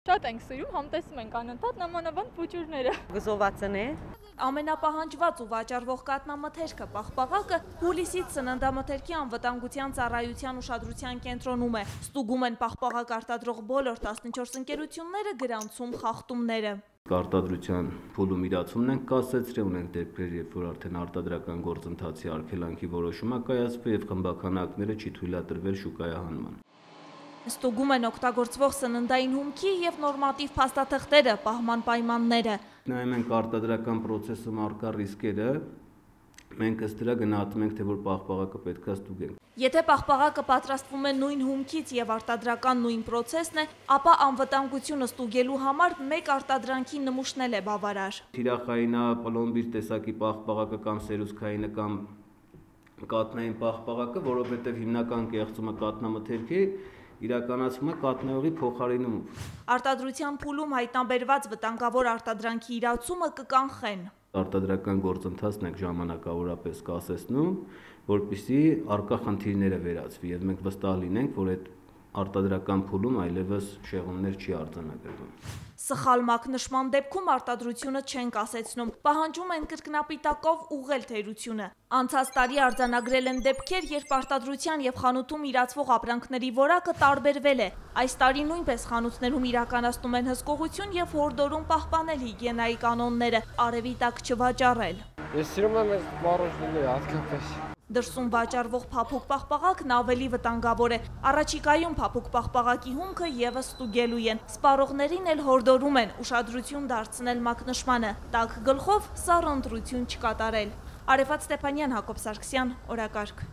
Շատ ենք սիրում, համտեսում ենք անընդհատ նամանավանդ փուճուրները։ Գզովացն է։ Ամենապահանջված ու վաճառվող կաթնամթերքը պաղպաղակը հուլիսից սննդամթերքի անվտանգության ծառայության ուշադրության կենտրոնում է։ Ստուգում են պաղպաղակ արտադրող բոլոր 14 ընկերությունները, գրանցում խախտումները։ Արտադրության փուլում իրացումն ենք կասեցրել, ունենք դեպքեր, երբ որ արդեն արտադրական գործընթացի արգելանքի որոշում է կայացվել եւ խմբականակները չի թույլատրվել շուկայահանման։ Ստուգում են օգտագործվող սննդային հումքի եւ նորմատիվ փաստաթղթերը, պահման պայմանները։ Նայում ենք արտադրական process-ում առկա ռիսկերը, մենք ըստ դրա գնահատում ենք, թե որ պաղպաղակը պետք է ստուգենք։ Եթե պաղպաղակը պատրաստվում է նույն հումքից եւ արտադրական նույն process-ն է, ապա անվտանգությունը ստուգելու համար մեկ արտադրանքի նմուշն է բավարար։ Թիրախայինա, պլոմբիր տեսակի պաղպաղակը կամ սերուցքայինը կամ կաթնային պաղպաղակը, որովհետեւ հիմնական կեղծումը կաթնամթերքի իրականացվում է կաթնայողի փոխարինումով։ Արտադրության փուլում հայտնաբերված վտանգավոր արտադրանքի իրացումը կկանխեն։ Արտադրական գործընթացն ենք ժամանակավորապես կասեցնում, որպեսզի առկա խնդիրները վերացվի եւ մենք վստահ լինենք, որ այդ արտադրական փուլում այլևս շեղումներ չի արձանագրվում։ Սխալ մակնշման դեպքում արտադրությունը չեն կասեցնում, պահանջում են կրկնապիտակով ուղղել թերությունը։ Անցած տարի արձանագրել են դեպքեր, երբ արտադրության եւ խանութում իրացվող ապրանքների որակը տարբերվել է։ Այս տարի նույնպես խանութներում իրականացնում են հսկողություն եւ հորդորում պահպանել հիգիենայի կանոնները, արևի տակ չվաճառել։ Ես սիրում եմ այս մառոժները հատկապես։ Դրսում վաճառվող փափուկ պաղպաղակն ավելի վտանգավոր է։ Առաջիկայում փափուկ պաղպաղակի հումքը եւս ստուգելու են։ Սպառողներին էլ հորդորում են ուշադրություն դարձնել մակնշմանը, տաք գլխով սառը ընտրություն չկատարել։ Արեֆատ Ստեփանյան, Հակոբ Սարգսյան, օրակարգ։